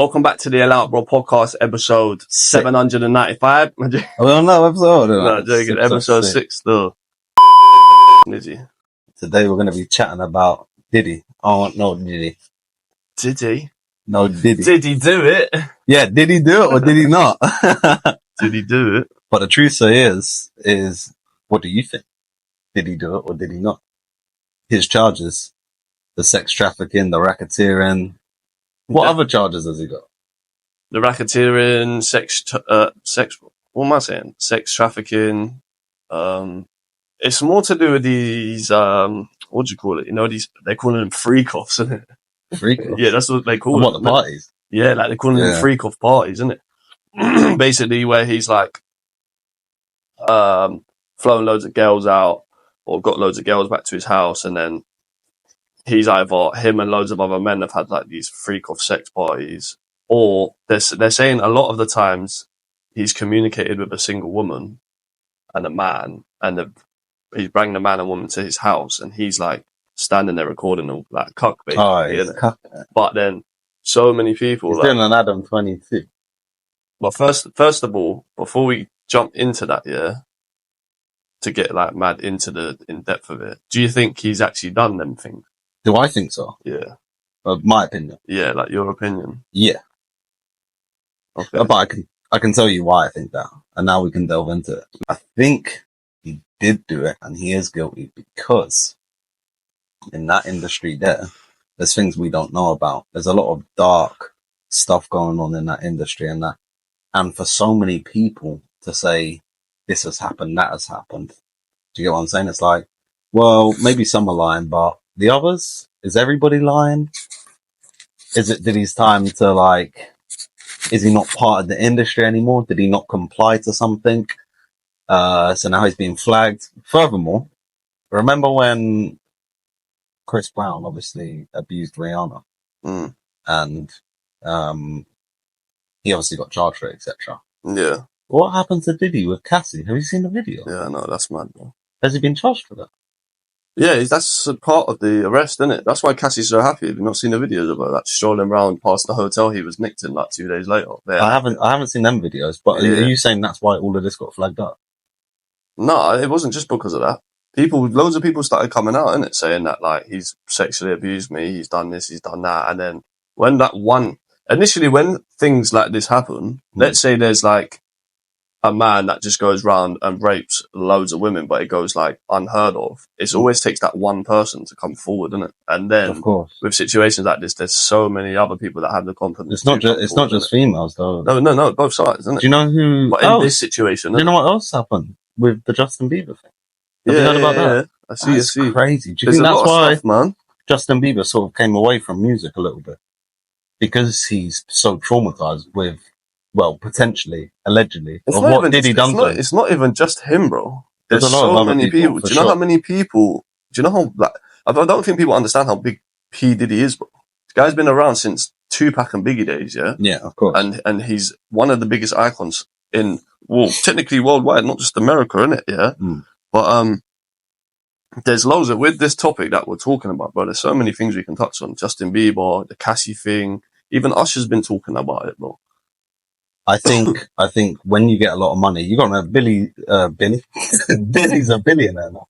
Welcome back to the All Out Bro podcast, episode 795. Oh no, episode. No, joking. Episode 6 still. Nizzy. Today we're going to be chatting about Diddy. Oh, no, Diddy. Diddy? No, Diddy. Did he do it? Yeah, did he do it or did he not? Did he do it? But the truth is, what do you think? Did he do it or did he not? His charges, the sex trafficking, the racketeering. What other charges has he got? The racketeering, sex, what am I saying? Sex trafficking. It's more to do with these, what do you call it? You know, they're calling them freak-offs, isn't it? Freak-offs? Yeah, that's what they call them. What, the parties? Yeah, like they're calling them freak-off parties, isn't it? Basically, where he's like, flowing loads of girls out, or got loads of girls back to his house, and then he's either, him and loads of other men have had like these freak-off sex parties, or they're saying a lot of the times he's communicated with a single woman and a man, and he's bringing the man and woman to his house, and he's like standing there recording them, like cuck, basically. But then so many people. He's doing an Adam 22. But first of all, before we jump into that, to get like mad into the in depth of it, do you think he's actually done them things? Do I think so? Yeah. My opinion. Yeah, like your opinion. Yeah. Okay. But I can tell you why I think that, and now we can delve into it. I think he did do it, and he is guilty because in that industry there's things we don't know about. There's a lot of dark stuff going on in that industry, and for so many people to say this has happened, that has happened. Do you get what I'm saying? It's like, well, maybe some are lying, but the others, is everybody lying? Is it Diddy's time to like, is he not part of the industry anymore? Did he not comply to something? So now he's being flagged. Furthermore, remember when Chris Brown obviously abused Rihanna? And he obviously got charged for it, etc. Yeah. What happened to Diddy with Cassie? Have you seen the video? Yeah, no, that's mad, bro. Has he been charged for that? Yeah, that's a part of the arrest, isn't it? That's why Cassie's so happy. Have you not seen the videos about that strolling around past the hotel he was nicked in like 2 days later? Yeah. I haven't seen them videos, but are you saying that's why all of this got flagged up? No, it wasn't just because of that. Loads of people started coming out, innit, saying that like he's sexually abused me, he's done this, he's done that, and then initially when things like this happen, let's say there's like a man that just goes round and rapes loads of women, but it goes like unheard of. It always takes that one person to come forward, isn't it? And then, of course, with situations like this, there's so many other people that have the confidence. It's not just females though. No, both sides, isn't it? Do you know who? But in this situation, do you know what else happened with the Justin Bieber thing? Have you heard about that? I see. That's crazy. Do you think that's why man? Justin Bieber sort of came away from music a little bit? Because he's so traumatized with, well, potentially, allegedly, of what Diddy done to him. It's not even just him, bro. There's so many people. Do you know how many people? Do you know how? Like, I don't think people understand how big P.Diddy is, bro. This guy's been around since Tupac and Biggie days, yeah. Yeah, of course. And he's one of the biggest icons technically worldwide, not just America, innit? Yeah. But there's loads with this topic that we're talking about, bro. There's so many things we can touch on. Justin Bieber, the Cassie thing, even Usher's been talking about it, bro. I think when you get a lot of money, you're gonna have Billy's a billionaire now.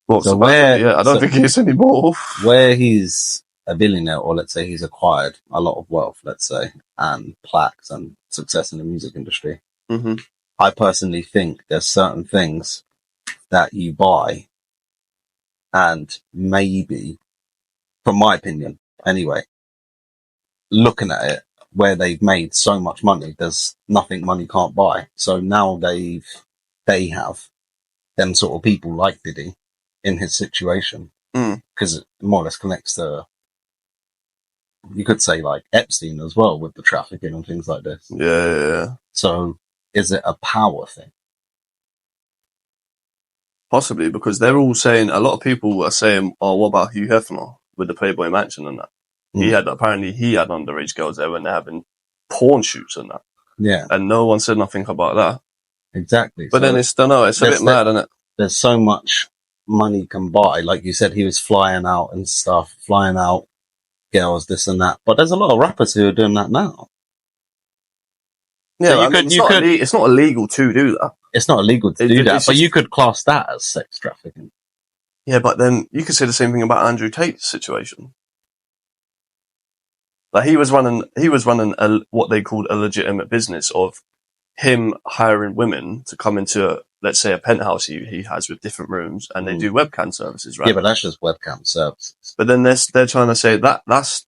Well, so I don't think he is anymore. Where he's a billionaire, or let's say he's acquired a lot of wealth, let's say, and plaques and success in the music industry. I personally think there's certain things that you buy, and maybe, from my opinion, anyway, looking at it, where they've made so much money, there's nothing money can't buy. So now they have them sort of people like Diddy in his situation, because it more or less connects to, you could say, like Epstein as well, with the trafficking and things like this. Yeah. So is it a power thing? Possibly, because they're all saying, a lot of people are saying, oh, what about Hugh Hefner with the Playboy Mansion and that? He had underage girls there when they're having porn shoots and that. Yeah. And no one said nothing about that. Exactly. But then it's a bit mad, isn't it? There's so much money can buy. Like you said, he was flying out girls, this and that. But there's a lot of rappers who are doing that now. Yeah, So I mean, it's not illegal to do that. It's not illegal to do that, but you could class that as sex trafficking. Yeah, but then you could say the same thing about Andrew Tate's situation. Like he was running what they called a legitimate business of him hiring women to come into, let's say, a penthouse he has with different rooms, and they do webcam services, right? Yeah, but that's just webcam services. But then they're trying to say that's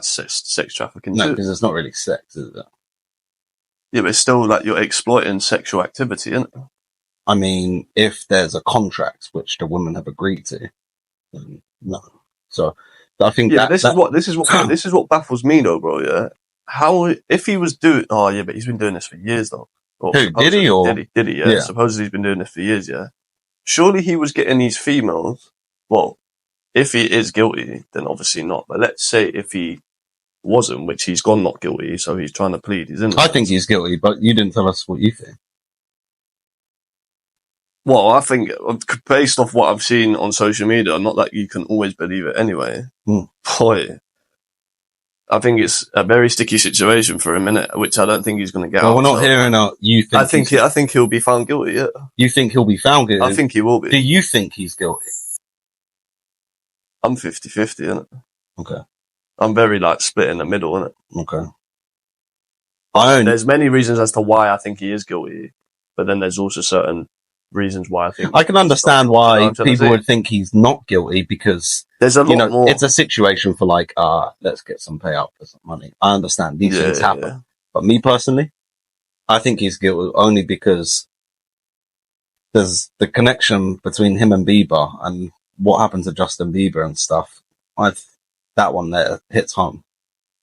sex trafficking No, too. because it's not really sex, is it? Yeah, but it's still like you're exploiting sexual activity, isn't it? I mean, if there's a contract which the women have agreed to, then no. So I think this is what baffles me though, bro. Yeah, how if he was doing? Oh yeah, but he's been doing this for years though. Who, Diddy or Diddy? Yeah, supposedly he's been doing this for years. Yeah, surely he was getting these females. Well, if he is guilty, then obviously not. But let's say if he wasn't, which he's gone not guilty, so he's trying to plead his innocence. I think he's guilty, but you didn't tell us what you think. Well, I think based off what I've seen on social media, not that you can always believe it anyway. Boy, I think it's a very sticky situation for a minute, which I don't think he's going to get out. Well, we're not hearing out. You think? I think he'll be found guilty. Yeah. You think he'll be found guilty? I think he will be. Do you think he's guilty? I'm 50-50, innit? Okay. I'm very split in the middle, innit? Okay. There's many reasons as to why I think he is guilty, but then there's also certain reasons why I think I can understand why people would think he's not guilty, because there's a lot more. It's a situation for let's get some payout for some money. I understand these things happen, yeah. But me personally, I think he's guilty only because there's the connection between him and Bieber and what happened to Justin Bieber and stuff. That one there hits home.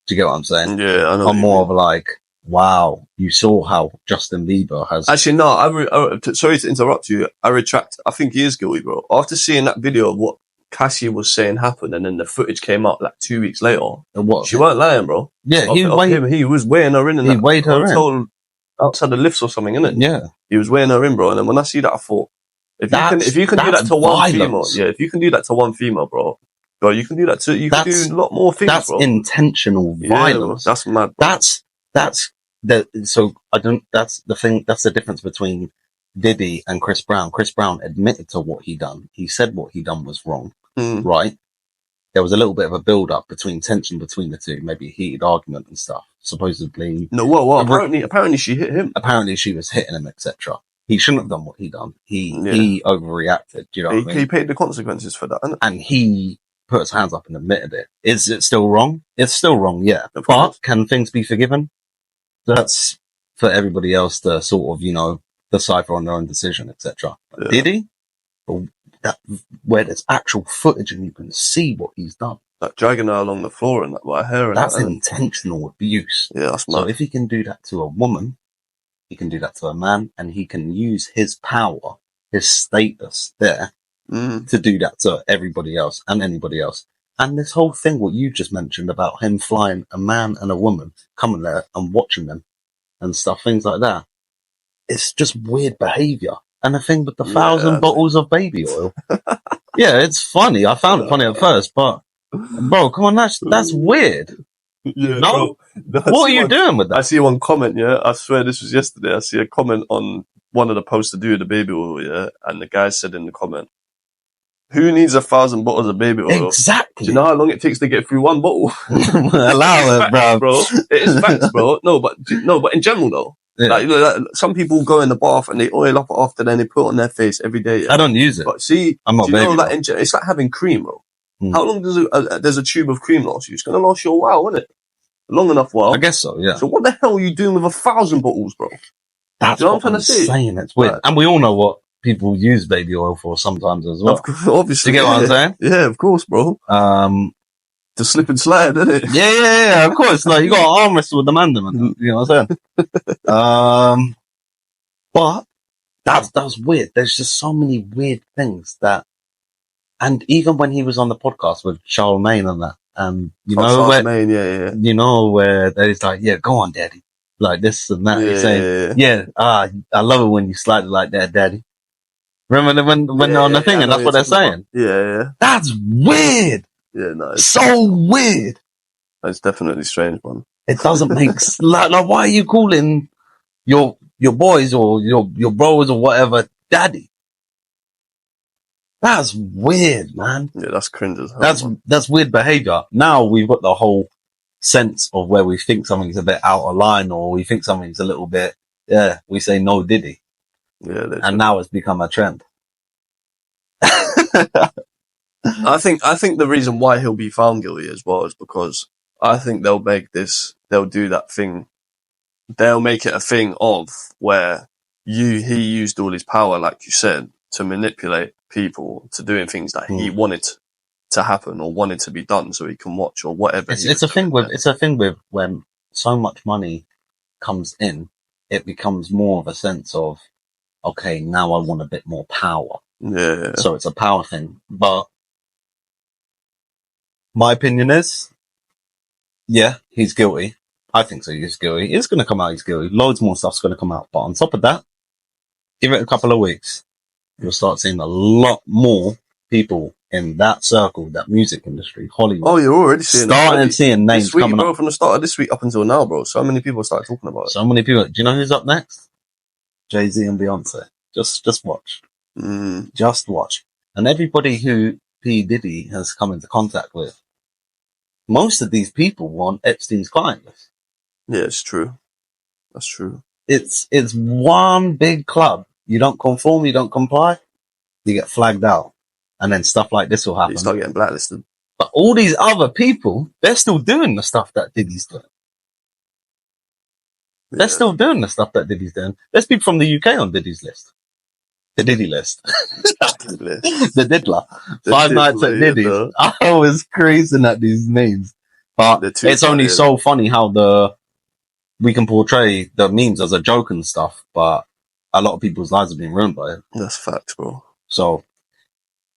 Do you get what I'm saying? Yeah, I know. I'm more of wow, you saw how Justin Bieber has... Actually, no, sorry to interrupt you. I retract. I think he is guilty, bro. After seeing that video of what Cassie was saying happened, and then the footage came out 2 weeks later. What? She weren't lying, bro. Yeah, he was weighing her in. He weighed her in. Outside the lifts or something, innit? Yeah. He was weighing her in, bro. And then when I see that, I thought, if you can do that to one female, if you can do that to one female, bro, you can do that to, you can do a lot more things, that's bro. That's intentional violence. Bro, that's mad, bro. That's the thing, that's the difference between Diddy and Chris Brown. Chris Brown admitted to what he done. He said what he done was wrong, right? There was a little bit of a build-up tension between the two, maybe a heated argument and stuff. Supposedly. No, well, apparently she hit him. Apparently she was hitting him, etc. He shouldn't have done what he done. He overreacted. Do you know what I mean? He paid the consequences for that, innit? And he put his hands up and admitted it. Is it still wrong? It's still wrong, yeah. But can things be forgiven? That's for everybody else to sort of, decipher on their own decision, etc. Yeah. Did he? Where there's actual footage and you can see what he's done. Like dragging her along the floor and by her hair. And that's intentional abuse. Yeah, that's mad. So if he can do that to a woman, he can do that to a man, and he can use his power, his status there, to do that to everybody else and anybody else. And this whole thing, what you just mentioned about him flying a man and a woman, coming there and watching them and stuff, things like that. It's just weird behavior. And the thing with the 1,000 bottles of baby oil. Yeah, it's funny. I found it funny at first, but bro, come on, that's weird. Yeah, no? What are you doing with that? I see one comment, I swear this was yesterday. I see a comment on one of the posts to do with the baby oil, and the guy said in the comment, who needs 1,000 bottles of baby oil? Exactly. Do you know how long it takes to get through one bottle? Allow it, bro. It is facts, bro. No, but in general though. Yeah. Some people go in the bath and they oil up after, then they put it on their face every day. I don't use it. But see, I'm not baby. It's like having cream, bro. How long does a tube of cream last you? It's going to last you a while, isn't it? Long enough while. I guess so, yeah. So what the hell are you doing with 1,000 bottles, bro? That's what I'm trying to say. It's weird. Right. And we all know what people use baby oil for sometimes as well. Obviously. Do you get what I'm saying? Yeah, of course, bro. To slip and slide, isn't it? Yeah, of course. You got to arm wrestle with the man, you know what I'm saying? But that's weird. There's just so many weird things that, and even when he was on the podcast with Charlemagne and that, where he's like, yeah, go on, daddy. Like this and that. He's saying, I love it when you slide it like that, daddy. Remember when they're on the thing and that's what they're saying? Yeah. That's weird. Yeah, no, So weird. it's definitely strange, man. It doesn't make like why are you calling your boys or your bros or whatever daddy? That's weird, man. Yeah, that's cringe as hell, man. That's weird behavior. Now we've got the whole sense of where we think something's a bit out of line or we think something's a little bit, we say no Diddy. Yeah, literally. And now it's become a trend. I think the reason why he'll be found guilty as well is because I think they'll do that thing. They'll make it a thing of where he used all his power, like you said, to manipulate people to doing things that he wanted to happen or wanted to be done so he can watch or whatever. It's a thing with when so much money comes in, it becomes more of a sense of, okay, now I want a bit more power. Yeah. So it's a power thing. But my opinion is, yeah, he's guilty. I think so. He's guilty. It's going to come out he's guilty. Loads more stuff's going to come out. But on top of that, give it a couple of weeks. You'll start seeing a lot more people in that circle, that music industry, Hollywood. Oh, you're already seeing seeing names this week, coming bro, up. from the start of this week up until now, bro. So many people start talking about it. So many people. Do you know who's up next? Jay-Z and Beyonce. Just watch. Just watch. And everybody who P. Diddy has come into contact with, most of these people were on Epstein's client list. Yeah, it's true. That's true. It's one big club. You don't conform, you don't comply, you get flagged out. And then stuff like this will happen. You start getting blacklisted. But all these other people, they're still doing the stuff that Diddy's doing. Yeah. They're still doing the stuff that Diddy's doing. There's people from the UK on Diddy's list. The Diddy list. The Diddler. 5 nights at Diddy's. I was crazy at these names. But it's only so funny how we can portray the memes as a joke and stuff, but a lot of people's lives have been ruined by it. That's facts, bro. So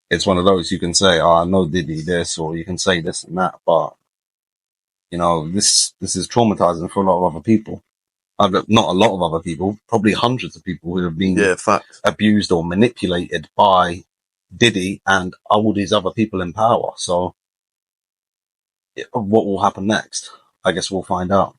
it's one of those you can say, oh, I know Diddy this, or you can say this and that, but you know, this is traumatizing for a lot of other people. Not a lot of other people, probably hundreds of people who have been abused or manipulated by Diddy and all these other people in power. So what will happen next? I guess we'll find out.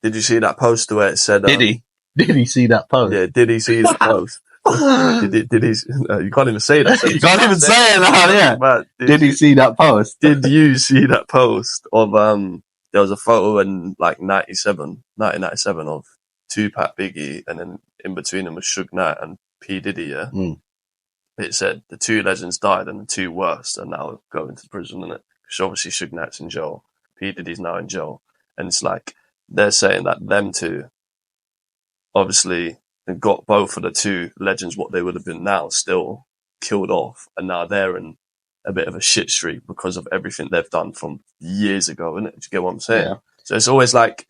Did you see that post where it said... Did he see that post? Yeah, did he see that post? Did he? You can't even say that. You can't even say it now, yeah. Did he see that post? Did you see that post of... there was a photo in like 1997 of Tupac, Biggie, and then in between them was Suge Knight and P. Diddy, yeah? It said the two legends died and the two worst are now going to prison, innit? Because obviously Suge Knight's in jail. P. Diddy's now in jail. And it's like, they're saying that them two obviously got both of the two legends what they would have been now still killed off. And now they're in a bit of a shit streak because of everything they've done from years ago, innit? Do you get what I'm saying? Yeah. So it's always like,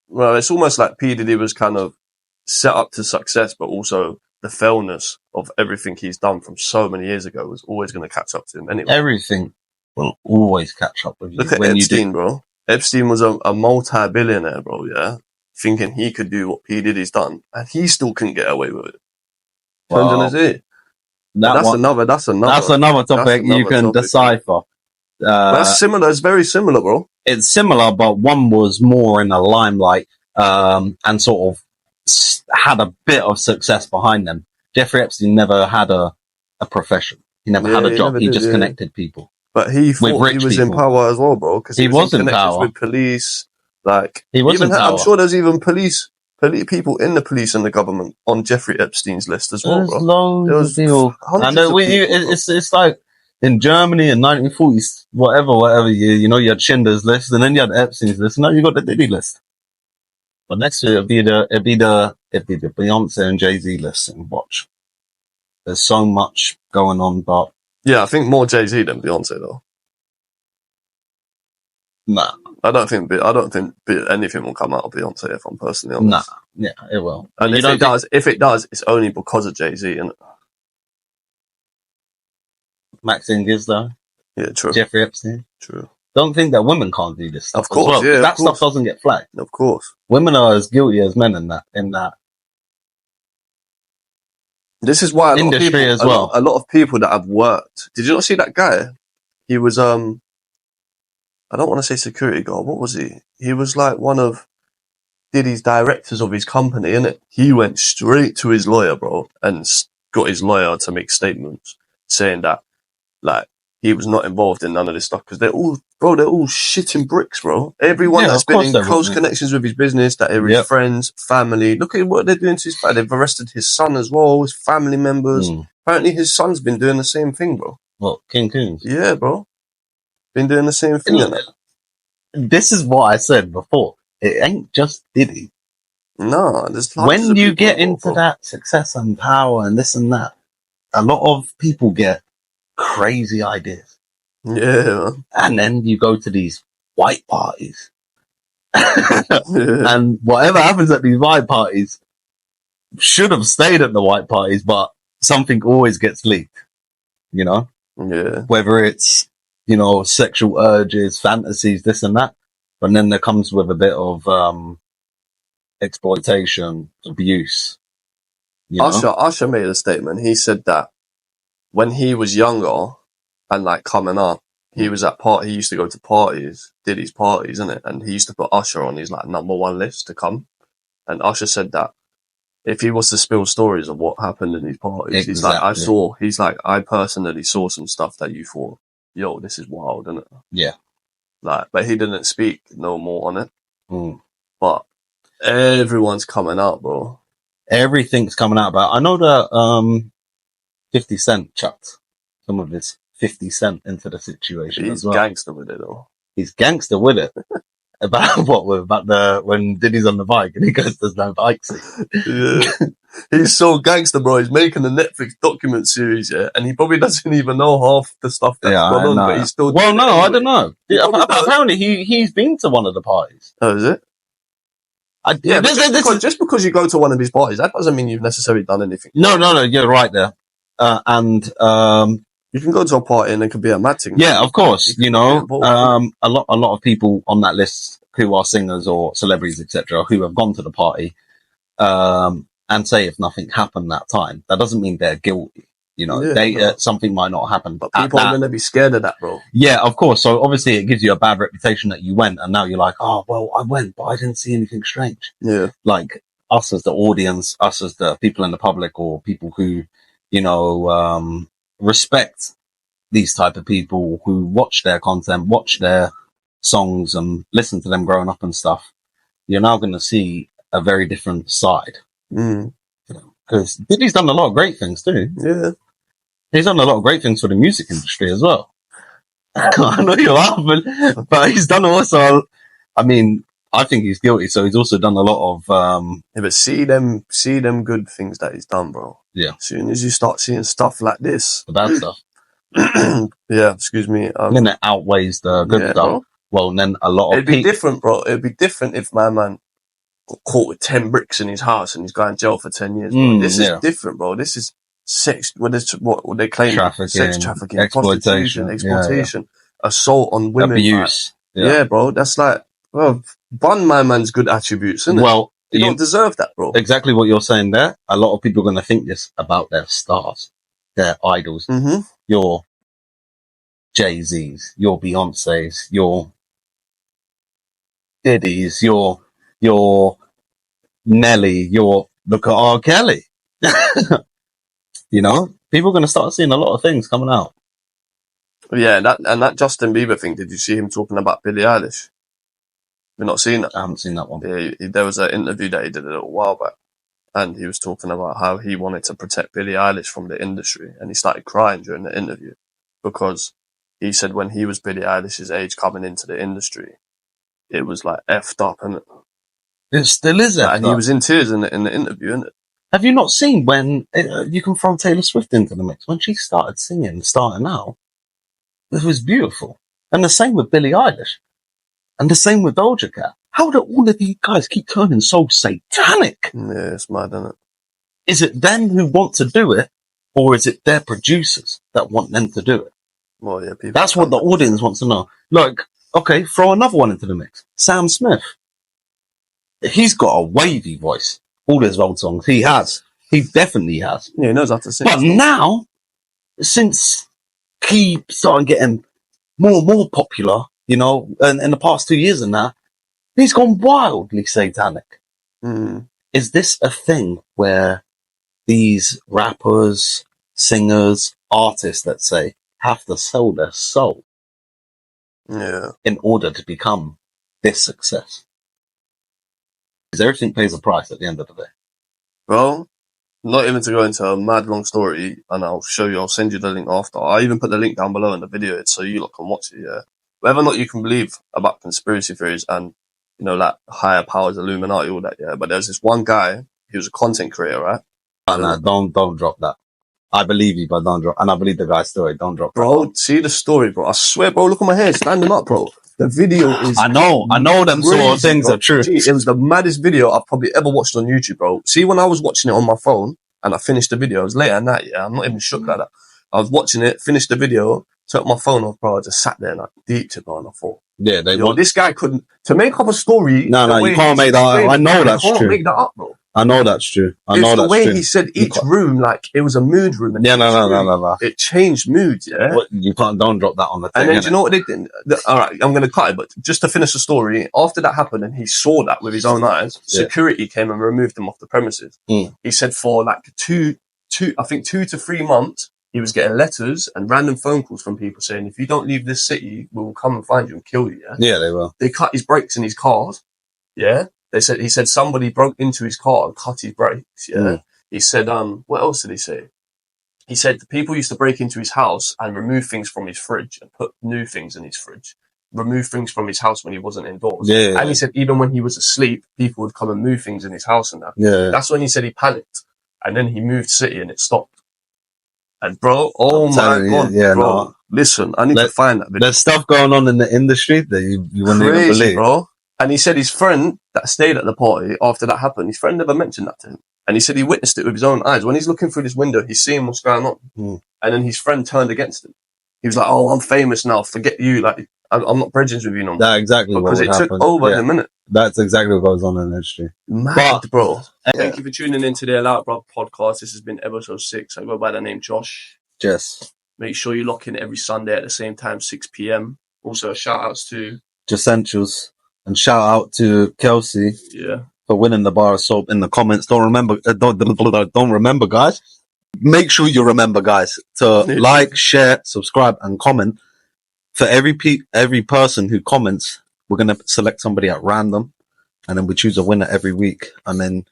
well, it's almost like P. Diddy was kind of set up to success, but also the failness of everything he's done from so many years ago was always going to catch up to him anyway. Everything will always catch up with you. Look at Epstein, bro. Epstein was a multi-billionaire, bro, yeah? Thinking he could do what P. Diddy's done, and he still couldn't get away with it. Well, that's another topic you can decipher. That's similar. It's very similar, bro. It's similar, but one was more in the limelight and sort of had a bit of success behind them. Jeffrey Epstein never had a profession. He never had a job. He just connected people. But he thought he was in power as well, bro. Because he was in power with police. Like he was in power. I'm sure there's even people in the police and the government on Jeffrey Epstein's list as well, bro. There was people. And it's like in Germany in 1940s, whatever year, you had Schindler's List, and then you had Epstein's list, and now you got the Diddy list. But next year it'd be the Beyonce and Jay-Z list, and watch. There's so much going on, but yeah, I think more Jay-Z than Beyonce though. Nah. I don't think anything will come out of Beyonce, if I'm personally honest. Nah, yeah, it will. And if it does, it's only because of Jay-Z, innit? Maxine Giz, though. Yeah, true. Jeffrey Epstein. True. Don't think that women can't do this stuff. Of course, yeah. That stuff doesn't get flagged. Of course. Women are as guilty as men in that. This is why a lot of people that have worked. Did you not see that guy? He was I don't want to say security guard. What was he? He was like one of Diddy's directors of his company, innit? He went straight to his lawyer, bro, and got his lawyer to make statements saying that, like, he was not involved in none of this stuff because they're all shitting bricks, bro. Everyone Yeah, that's of been course in they close will. connections with his business, that are his Yep. friends, family. Look at what they're doing to his family. They've arrested his son as well, his family members. Apparently his son's been doing the same thing, bro. What, King Coons? Yeah, bro. Been doing the same thing. This is what I said before. It ain't just Diddy. No, there's When you get into bro. that success and power and this and that, a lot of people get crazy ideas. Yeah, man. And then you go to these white parties. Yeah. And whatever happens at these white parties should have stayed at the white parties, but something always gets leaked, you know? Yeah. Whether it's, you know, sexual urges, fantasies, this and that. But then there comes with a bit of exploitation, abuse. You know? Usher made a statement. He said that when he was younger and like coming up, he was at he used to go to parties, Diddy's parties, innit? And he used to put Usher on his like #1 list to come. And Usher said that if he was to spill stories of what happened in these parties, he's like, I personally saw some stuff that you thought, yo, this is wild, isn't it? Yeah. Like, but he didn't speak no more on it. But everyone's coming out, bro. Everything's coming out about. I know that 50 Cent chucked some of his 50 Cent into the situation as well. He's gangster with it, though. He's gangster with it. When Diddy's on the bike and he goes, there's no bike seat. Yeah. He's so gangster, bro. He's making a Netflix document series, yeah, and he probably doesn't even know half the stuff that's gone on, but he's still. Well, no, I don't know. Apparently, he's been to one of the parties. Oh, is it? Just because you go to one of his parties, that doesn't mean you've necessarily done anything. No, you're right there. You can go to a party and it could be a mad thing. Yeah, of course. You know, a lot of people on that list who are singers or celebrities, etc., who have gone to the party, and say if nothing happened that time, that doesn't mean they're guilty. You know, something might not happen. But people are going to be scared of that, bro. Yeah, of course. So obviously it gives you a bad reputation that you went, and now you're like, oh, well, I went, but I didn't see anything strange. Yeah. Like us as the audience, us as the people in the public, or people who, you know, respect these type of people who watch their content, watch their songs and listen to them growing up and stuff. You're now going to see a very different side. Because Diddy's done a lot of great things too. Yeah. He's done a lot of great things for the music industry as well. I know you're laughing, but he's done also, I mean, I think he's guilty, so he's also done a lot of yeah, but see them good things that he's done, bro. Yeah. As soon as you start seeing stuff like this. The bad stuff. Yeah, excuse me. Then it outweighs the good stuff. Bro. Well, then a lot of It'd be different, bro. It'd be different if my man got caught with 10 bricks in his house and he's going to jail for 10 years, bro. This is different, bro. This is sex, what they claim, sex trafficking, exploitation, assault on women, abuse. Yeah, bro. That's like, well, bun my man's good attributes, isn't it? Well, you don't deserve that, bro. Exactly what you're saying there. A lot of people are going to think this about their stars, their idols. Your Jay-Z's, your Beyonce's, your Diddy's, your Nelly, look at R. Kelly. You know, people are going to start seeing a lot of things coming out. Yeah, that Justin Bieber thing, did you see him talking about Billie Eilish? We've not seen that. I haven't seen that one. Yeah, there was an interview that he did a little while back, and he was talking about how he wanted to protect Billie Eilish from the industry, and he started crying during the interview because he said when he was Billie Eilish's age coming into the industry, it was like effed up, and it still is effed up. And he was in tears in the interview, innit? Have you not seen when you can throw Taylor Swift into the mix? When she started singing, starting out, it was beautiful. And the same with Billie Eilish. And the same with Doja Cat. How do all of these guys keep turning so satanic? Yeah, it's mad, isn't it? Is it them who want to do it, or is it their producers that want them to do it? Well, yeah, people. That's what the audience wants to know. Like, okay, throw another one into the mix. Sam Smith. He's got a wavy voice. All his old songs. He has. He definitely has. Yeah, he knows how to sing. But now, since he started getting more and more popular, you know, and in the past 2 years and that, he's gone wildly satanic. Is this a thing where these rappers, singers, artists, let's say, have to sell their soul in order to become this success? Because everything pays a price at the end of the day. Bro, not even to go into a mad long story, and I'll send you the link after. I even put the link down below in the video so you lot can watch it, yeah. Whether or not you can believe about conspiracy theories and, you know, like higher powers, Illuminati, all that, yeah. But there's this one guy, he was a content creator, right? No, don't drop that. I believe you, but don't drop. And I believe the guy's story. Don't drop that. Bro, see the story, bro. I swear, bro, look at my hair standing up, bro. The video is... I know them crazy, sort of things bro. are true. Gee, it was the maddest video I've probably ever watched on YouTube, bro. See, when I was watching it on my phone and I finished the video, it was late at night, yeah. I'm not even shook like that. I was watching it, finished the video, took my phone off, bro. I just sat there and I deeped it, bro, and I thought... Yeah, this guy couldn't... To make up a story... No, you can't make that up. I know that's true. You can't make that up, bro. I know that's true. I know that's true. The way he said each room, like, it was a mood room. Yeah, no. It changed moods, yeah? You can't, don't drop that on the thing. And then, do you know what they did? Alright, I'm going to cut it, but just to finish the story, after that happened and he saw that with his own eyes, security came and removed him off the premises. He said for like two to 3 months, he was getting letters and random phone calls from people saying, if you don't leave this city, we will come and find you and kill you, yeah? Yeah, they will. They cut his brakes in his cars, yeah? He said somebody broke into his car and cut his brakes, yeah? He said, what else did he say? He said the people used to break into his house and remove things from his fridge and put new things in his fridge. Remove things from his house when he wasn't indoors. Yeah. And he said even when he was asleep, people would come and move things in his house and that. Yeah. That's when he said he panicked. And then he moved city and it stopped. And bro, oh my God, bro. No. Listen, I need to find that video. There's stuff going on in the industry that you wouldn't even believe. Bro. And he said his friend that stayed at the party after that happened, his friend never mentioned that to him. And he said he witnessed it with his own eyes. When he's looking through this window, he's seeing what's going on. And then his friend turned against him. He was like, oh, I'm famous now. Forget you. Like, I'm not bridging with you no more. That's exactly what happened. Because it took over in a minute. That's exactly what goes on in the industry. Mad, bro. Thank you for tuning in to the Allow It Bruv podcast. This has been episode 6. I go by the name Josh. Jess. Make sure you lock in every Sunday at the same time, 6 p.m. Also, shout outs to Essentials. And shout out to Kelsey for winning the bar of soap in the comments. Don't remember, guys. Make sure you remember, guys, to like, share, subscribe, and comment. For every person who comments, we're going to select somebody at random, and then we choose a winner every week. And then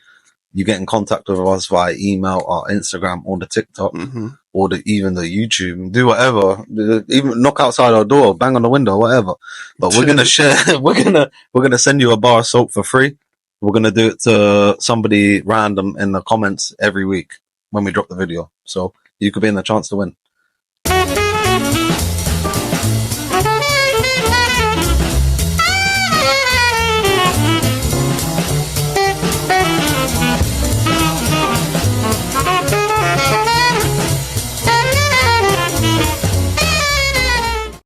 you get in contact with us via email or Instagram or the TikTok or even the YouTube. Do whatever. Even knock outside our door, bang on the window, whatever. But we're gonna share. We're gonna send you a bar of soap for free. We're gonna do it to somebody random in the comments every week when we drop the video. So you could be in the chance to win.